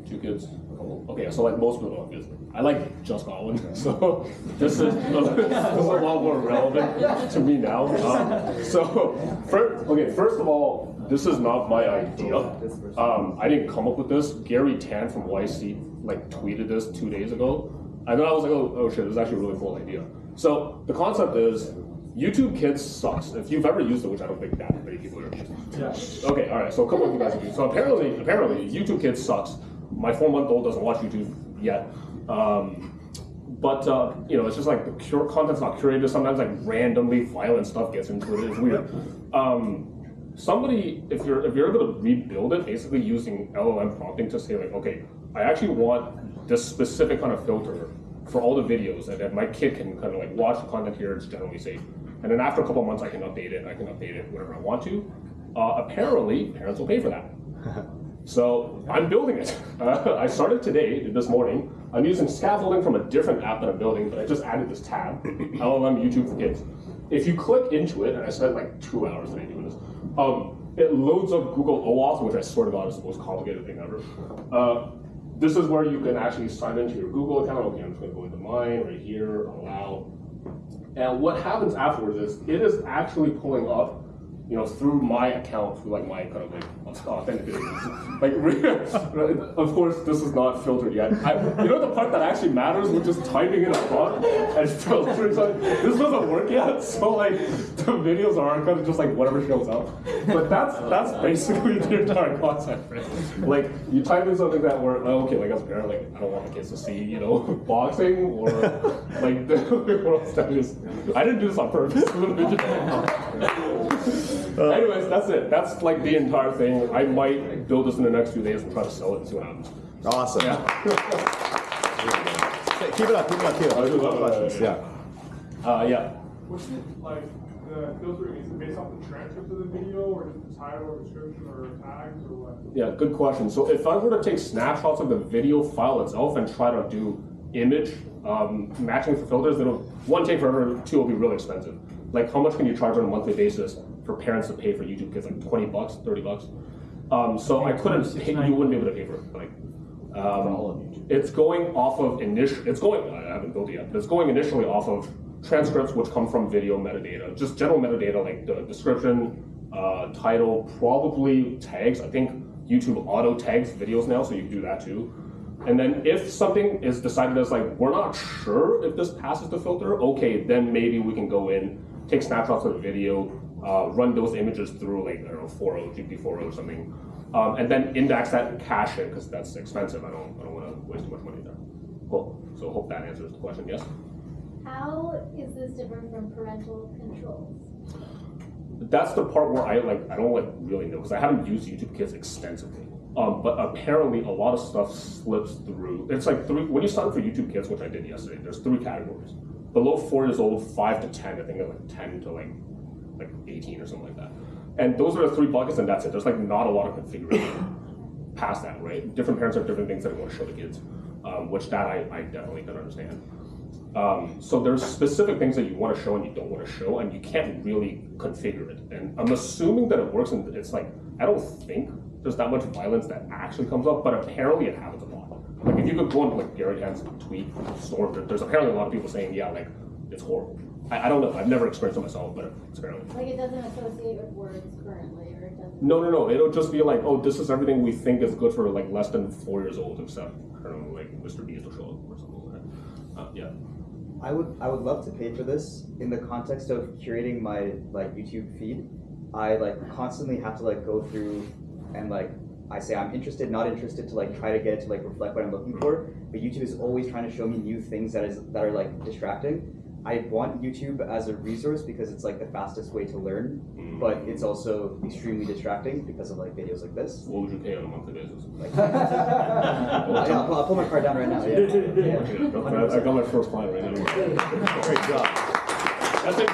2 kids, a couple. Okay, so like most people don't have kids. I like just got one, so this is a lot more relevant to me now. First of all, this is not my idea. I didn't come up with this. Gary Tan from YC like tweeted this 2 days ago, and then I was like, oh shit, this is actually a really cool idea. So the concept is, YouTube Kids sucks. If you've ever used it, which I don't think that many people are using. Yeah. Okay, all right. So a couple of you guys have used. So apparently, YouTube Kids sucks. My 4-month-old doesn't watch YouTube yet. You know, it's just like the content's not curated. Sometimes like randomly violent stuff gets into it. It's weird. Somebody, if you're able to rebuild it, basically using LLM prompting to say like, okay, I actually want this specific kind of filter for all the videos, and then my kid can kind of like watch the content here. It's generally safe. And then after a couple of months, I can update it. Whenever I want to. Apparently, parents will pay for that. So I'm building it. I started today, this morning. I'm using scaffolding from a different app that I'm building, but I just added this tab, LLM YouTube for Kids. If you click into it, and I spent like 2 hours today doing this, it loads up Google OAuth, which I swear to God is the most complicated thing ever. This is where you can actually sign into your Google account. Okay, I'm just going to go into mine right here, allow. And what happens afterwards is it is actually pulling up, you know, through my account, through like my kind of like authentication. Like, of course, this is not filtered yet. You know the part that actually matters, which is typing in a prompt and filtering something. This doesn't work yet, so like the videos are kind of just like whatever shows up. But that's basically the entire concept, right? Like you type in something that we're okay, like as a parent, like I don't want my kids to see, you know, boxing or like what else that is. I didn't do this on purpose. Anyways, that's it. That's like the entire thing. I might build this in the next few days and try to sell it and see what happens. Awesome. Yeah. Keep it up. There's a lot of questions. Yeah. Yeah. What's it like? The filtering, is it based off the transcript of the video, or just the title, or description, or tags, or what? Yeah, good question. So if I were to take snapshots of the video file itself and try to do image matching for filters, it'll one take forever, 2 will be really expensive. Like how much can you charge on a monthly basis for parents to pay for YouTube Kids, like $20, $30? So I couldn't, you wouldn't be able to pay for it. Like, it's going off of I haven't built it yet, but it's going initially off of transcripts which come from video metadata, just general metadata like the description, title, probably tags. I think YouTube auto tags videos now, so you can do that too. And then if something is decided as like, we're not sure if this passes the filter, okay, then maybe we can go in, take snapshots of the video, run those images through like, I don't know, 4.0, GPT-4.0 or something, and then index that and cache it, because that's expensive. I don't want to waste too much money there. Cool. So hope that answers the question. Yes? How is this different from parental controls? That's the part where I don't like really know, because I haven't used YouTube Kids extensively. But apparently a lot of stuff slips through. It's like when you sign up for YouTube Kids, which I did yesterday, there's 3 categories. Below 4 years old, 5 to 10, I think they're like 10 to like 18 or something like that. And those are the 3 buckets, and that's it. There's like not a lot of configuration past that, right? Different parents have different things that they want to show the kids, which that I definitely can understand. So there's specific things that you want to show and you don't want to show, and you can't really configure it. And I'm assuming that it works, and it's like, I don't think there's that much violence that actually comes up, but apparently it happens a lot. Like if you could go into like Gary Tan's tweet storm, there's apparently a lot of people saying, yeah, like it's horrible. I don't know, I've never experienced it myself, but it's apparently. Like it doesn't associate with words currently, or it doesn't? No, it'll just be like, oh, this is everything we think is good for like less than 4 years old, except, I don't know, like Mr. Beast will show up or something like that. Yeah. I would love to pay for this in the context of curating my like YouTube feed. I like constantly have to like go through and like I say I'm interested, not interested, to like try to get it to like reflect what I'm looking for. But YouTube is always trying to show me new things that are like distracting. I want YouTube as a resource because it's like the fastest way to learn, but it's also extremely distracting because of like videos like this. What would you pay on a monthly basis? Like, I'll pull my card down right now. Yeah. I got my first client right now. Great job. That's it.